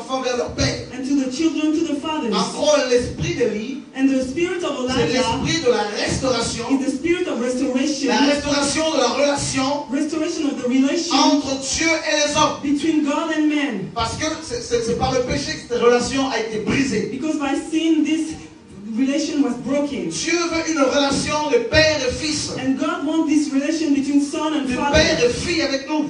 enfants vers leur père. and to the children to the fathers. Encore l'esprit d'Élie, And the spirit of c'est Elijah l'esprit de la restauration. is the spirit of restoration, La restauration de la relation restoration of the relation entre Dieu et les hommes. between God and man. Parce que c'est par le péché que cette relation a été brisée. Because by sin, this relation was broken. Dieu veut une relation de père et fils. And God wants this relation between son and De père father, et fille avec nous.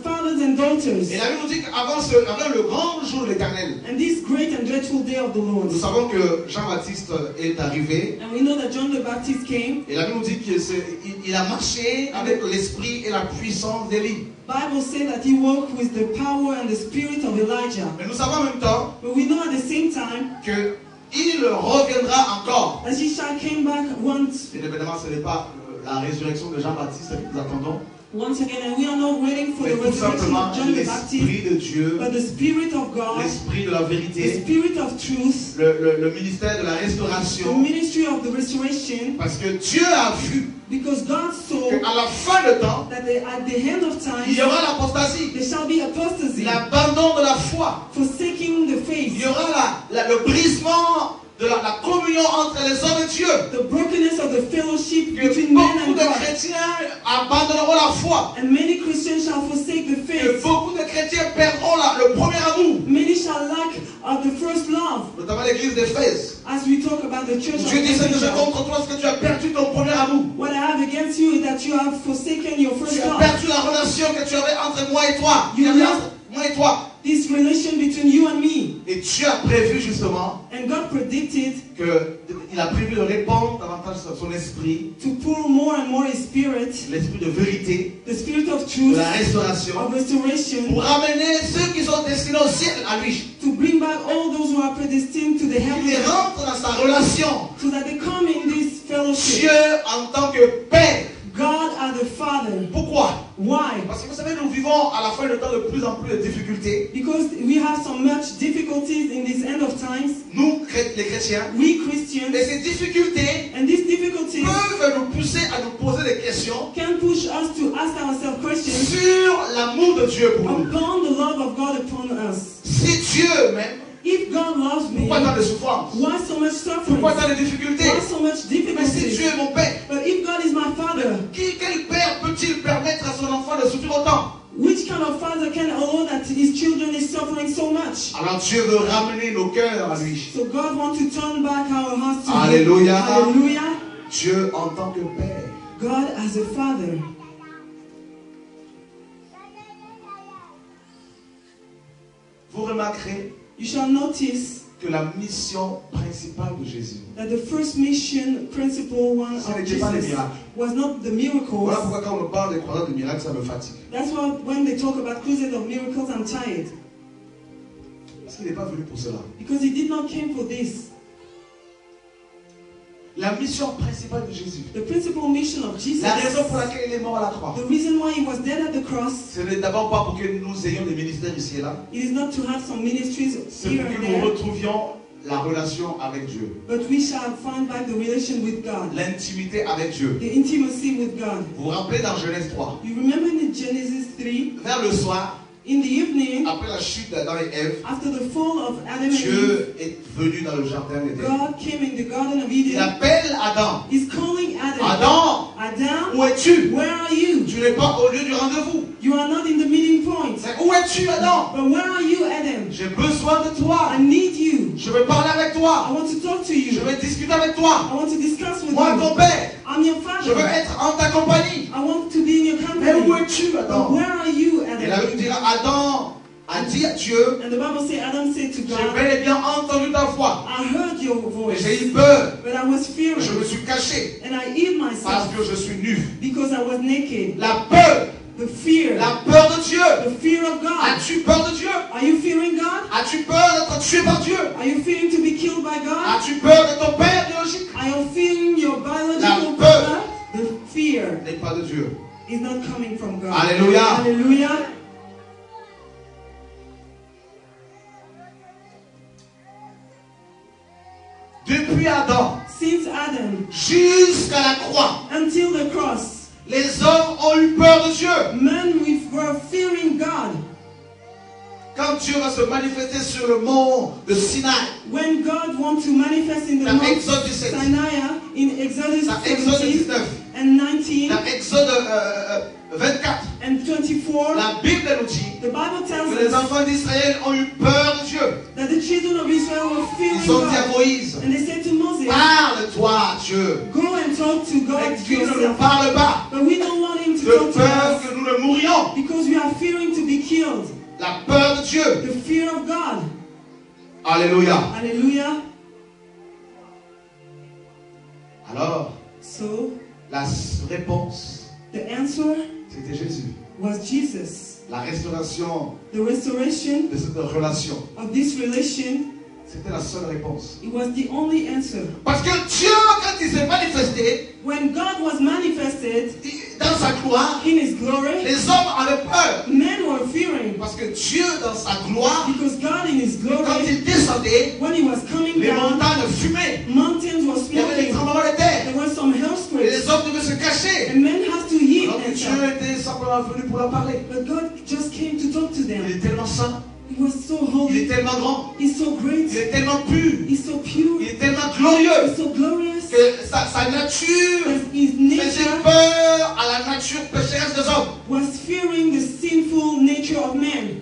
fathers and daughters. Et la Bible nous dit qu'avant le grand jour de l'Éternel, And this great and dreadful day of the Lord. nous savons que Jean-Baptiste est arrivé. And we know that John the Baptist came. Et la Bible nous dit qu'il a marché avec l'esprit et la puissance d'Élie. Bible says that he walked with the power and the spirit of Elijah. Mais nous savons en même temps But we know at the same time qu'il reviendra encore. that he shall come back once Bien évidemment, ce n'est pas la résurrection de Jean-Baptiste que nous attendons, again, and we are not waiting for mais the tout resurrection simplement of John the Baptist, l'esprit de Dieu, but the spirit of God, l'esprit de la the vérité, spirit of truth, le ministère de la the restauration. ministry of the restoration, Parce que Dieu a vu because God saw qu'à la fin de temps, that at the end of il y time aura l'apostasie, there shall be apostasy, l'abandon de la foi. forsaking the Il faith, y aura le brisement de la communion entre les hommes et Dieu. the brokenness of the fellowship Que between man beaucoup and de God. chrétiens abandonneront la foi. And many Christians shall forsake the Que faith. beaucoup de chrétiens perdront le premier amour. Many shall lack of the first love. Notamment l'église d'Éphèse. As we talk about the church of Dieu dit, Seigneur, Ephesus, contre toi parce que tu as perdu ton premier amour. what I have against you is that you have forsaken your Tu first as love. perdu la relation que tu avais entre moi et toi. You Il y avait lost- entre moi et toi. This relation between you and me. Et Dieu a prévu justement And God predicted qu'il a prévu de répandre davantage son esprit, to pour more and more His Spirit, l'esprit de vérité, the Spirit of de truth, la restauration, of restoration, pour ramener ceux qui sont destinés au ciel à lui. to bring back all those who are predestined to the Qu'il heaven, les rentre dans sa relation. so that they come in this fellowship. Dieu en tant que Père. God as the Father. Pourquoi? Why? Parce que vous savez, nous vivons à la fin de temps de plus en plus de difficultés. Because we have so much difficulties in this end of times. Nous, les chrétiens. We Christians. Et ces difficultés And these difficulties peuvent nous pousser à nous poser des questions can push us to ask ourselves questions sur l'amour de Dieu pour nous. upon the love of God upon us. Si Dieu m'aime, If God loves me, pourquoi tant de souffrance? why so much suffering? Pourquoi tant de difficultés? Why so much Mais si difficulty? Dieu est mon Père, But if God is my Father, quel père peut-il permettre à son enfant de souffrir autant? which kind of father can allow that his children is suffering so much? Alors Dieu veut ramener nos cœurs à lui. So God wants to turn back our hearts to Alléluia. Him. Hallelujah. Dieu en tant que Père. God as a Father. Vous remarquerez You shall notice que la mission principale de Jésus, that the first mission principle one ce of n'était pas les Jesus miracles. was not the miracles. Voilà pourquoi quand on me parle des croisades de miracles, ça me fatigue. That's why when they talk about crusade of miracles, I'm tired. Parce qu'il n'est pas venu pour cela. Because he did not come for this. La mission principale de Jésus, The principal mission of Jesus, la raison pour laquelle il est mort à la croix, the reason why he was dead at the cross, ce n'est d'abord pas pour que nous ayons des ministères ici et là, it is not to have some ministries c'est here pour and que nous there, retrouvions la relation avec Dieu, but we shall find back the relation with God, l'intimité avec Dieu. the intimacy with God. Vous vous rappelez dans Genèse 3, You remember in Genesis 3, vers le soir, in the evening, après la chute d'Adam et Ève, after the fall of Adam and Eve, Dieu est venu dans le jardin d'Éden. God came in the Garden of Il Eden. appelle Adam. He's calling Adam. Adam, Adam, où es-tu? where are you? Tu n'es pas au lieu du rendez-vous. You are not in the meeting point. Mais où es-tu, Adam? But where are you, Adam? J'ai besoin de toi. I need you. Je veux parler avec I toi. want to talk to Je you. veux discuter avec toi. I want to discuss with Moi, ton you. père, I'm your je veux father. être en ta compagnie. I want to be in your Mais où company. es-tu, But Adam? where are you, Et la Adam? Bible dira, Adam a dit à Dieu, And the Bible says, Adam said to j'ai God, bel et bien entendu ta voix. I heard your Mais voice, j'ai eu peur. but I was fearing. Je me suis caché And I hid parce myself que je suis nu. because I was naked. La peur. The fear. La peur de Dieu. The fear of God. As-tu peur de Dieu? Are you fearing God? As-tu peur d'être tué par Dieu? Are you fearing to be killed by God? As-tu peur de ton père biologique? Are you fearing your biological La peur. father? The fear N'est pas de Dieu. is not coming from God. Alléluia. Hallelujah. Depuis Adam Since Adam jusqu'à la croix, until the cross, les hommes ont eu peur de Dieu. men were fearing God. Quand Dieu va se manifester sur le mont de Sinaï, when God wants to manifest in the dans Mount Exode 17, Sinai, in Exodus dans Exode 17 19, and 19 dans Exode 24, and 24, la Bible nous dit the Bible tells que les us enfants d'Israël ont eu peur de Dieu. that the children of Israel were fearing Ils ont dit à God. Moïse, And they said to Moses, parle-toi Dieu. go and talk to Mais God Dieu ne nous yourself. parle pas But we don't want him to de talk to peur us que nous ne mourions. because we are fearing to be killed. La peur de Dieu. The fear of God. Alléluia. Hallelujah. Alors, So la réponse, the answer c'était Jésus. was Jesus. La restauration The restoration de cette relation, of this relation, c'était la seule réponse. it was the only answer. Parce que Dieu, quand il s'est manifesté When God was manifested dans sa gloire, in his glory, les hommes avaient peur. men were fearing Parce que Dieu, dans sa gloire, because God in his quand glory, il descendait, when he was coming les down, montagnes fumaient. mountains were Il y avait des smoking. tremblements de terre. There were some Et earthquakes, les hommes devaient se cacher. and men had to hide Alors que Dieu themselves. était simplement venu pour leur parler. But God just came to talk to Il them. est tellement saint, He was so il est holy. tellement grand, He's so il great. est tellement pur, He's so pure. il est tellement glorieux He's so glorious. que sa nature That his faisait nature peur à la nature pécheresse des hommes. was fearing the sinful nature of man.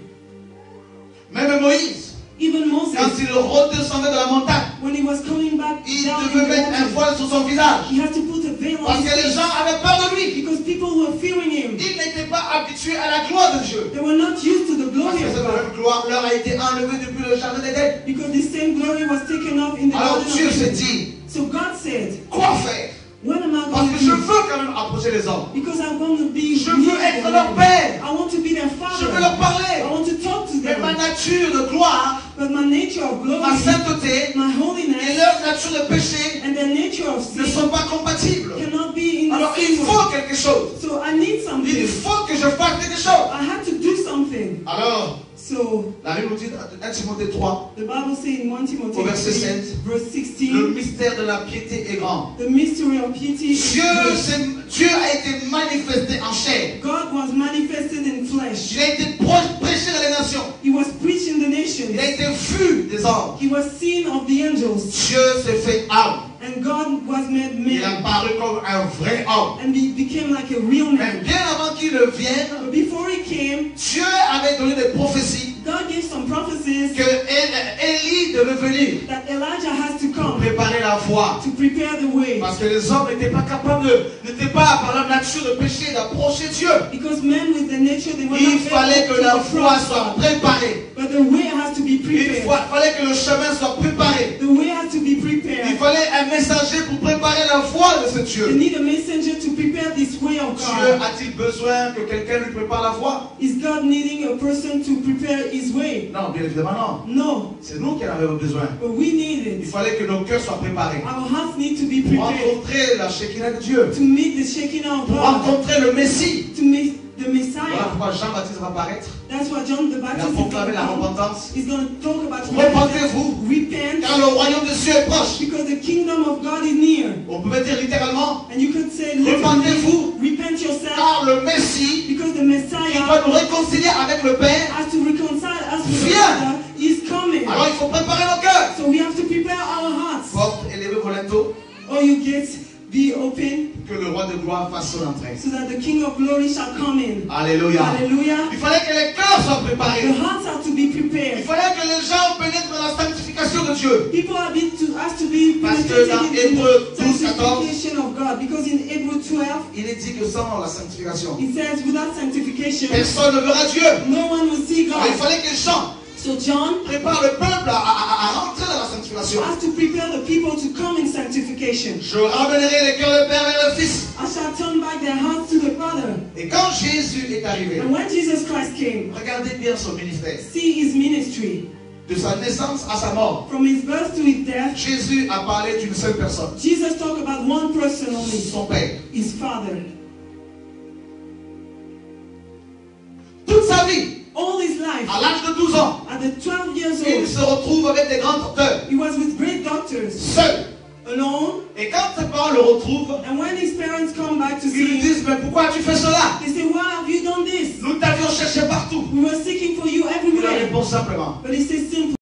Même Moïse, Even quand Moses, il redescendait de la montagne, when he was coming back il down in devait the mettre un mountain, voile sur son visage. he had to put a veil on Parce his que les face gens avaient peur de lui. because people were fearing him. Ils n'étaient pas habitués à la gloire de Dieu. They were not used to the Parce glory que of cette God même gloire leur a été enlevée depuis le jardin d'Éden. because the same glory was taken off in the Alors garden Dieu of s'est Eden. dit, So God said, quoi faire? what am I Parce going que to je do? veux quand même approcher les hommes. Because I want to be Je veux near être them. leur père. I want to be their Je father. veux leur I parler. want to talk to Mais ma them. nature de gloire, But my nature of ma glory, sainteté my et holiness, leur nature de péché and their nature of ne sin sont pas compatibles. cannot be in Alors the il same faut way. quelque chose. So I need Il something. faut que je fasse quelque chose. I had to do something. Alors, So la Bible nous dit dans 1 Timothée 3, the Bible says in 1 Timothy Au verset 3, 7, verse le 16, mystère de la piété est grand. the mystery of piety is Dieu, great. Dieu a été manifesté en chair. God was manifested in flesh. Il a été prêché dans les nations. He was preached in the nations. Il a été vu des anges. He was seen of the angels. Dieu s'est fait homme. And God was made Il a man. paru comme un vrai homme. And he became like a real Mais man. bien avant qu'il ne vienne, But before he came, Dieu avait donné des prophéties God gave some prophecies que Élie devait venir that Elijah has to pour come préparer la voie. to prepare the way. Parce que les hommes n'étaient pas capables, n'étaient pas par leur nature de péché d'approcher Dieu. Because men with the nature, they were Il not fallait able que to la voie approach soit God. préparée. But the way has to be Il prepared. fallait que le chemin soit préparé. The way has to be Il prepared. fallait un messager pour préparer la voie de ce They Dieu. need a messenger to prepare this way of Dieu God. a-t-il besoin que quelqu'un lui prépare la voie? Is God needing a person to prepare his way? Non, bien évidemment non. No, C'est nous qui en avons besoin. but we need Il it. fallait que nos cœurs soient préparés Our hearts need to be pour prepared rencontrer la Shekinah de Dieu, to meet the shaking out of pour God, rencontrer le Messie. to meet the Voilà Messiah. pourquoi Jean-Baptiste va paraître. That's what John the Il a Baptist is proclamé la going to repentance. He's going to talk about Repentez-vous, repent car le royaume de Dieu est proche. because the kingdom of God is near. On peut dire littéralement, And you could say, repentez-vous, repent yourself car le Messie because the qui Messiah doit nous réconcilier avec le Père. has to reconcile us with the Viens. Father is coming. Alors il faut préparer nos cœurs. So we have to prepare our hearts. Porte, élevez vos linteaux, All you gates be open que le roi de gloire fasse son entrée. so that the King of glory shall come in. Alléluia. Hallelujah. Il fallait que les cœurs soient The préparés. hearts have to be Il prepared. fallait que les gens pénètrent dans la sanctification de Dieu. People have been to us to be Parce que dans penetrated into Hébreux the 12, 14, sanctification of God. Because in Hebrew 12, il est dit que sans la sanctification, it says without sanctification, personne ne verra Dieu. no one will see Alors il God. fallait que Jean So John prépare le peuple à rentrer dans la sanctification. has to prepare the people to come in sanctification. Je ramènerai les cœurs du Père vers le Fils. I shall turn back their hearts to the Father. Et quand Jésus est arrivé, And when Jesus Christ came, regardez bien son ministère. see his ministry. De sa naissance à sa mort, From his birth to his death, Jésus a parlé d'une seule personne, Jesus talked about one person only, son Père. his Father. Toute sa vie, All his life, à l'âge de 12 ans, at the 12 years il old, se retrouve avec des grands docteurs, he was with great doctors, seul. alone. Et quand ses parents le retrouvent, And when his parents come back to ils lui see him, disent, mais pourquoi tu fais cela? they say, why have you done this? Nous t'avions cherché partout. We were seeking for you Il leur everywhere. répond simplement, But he says simply,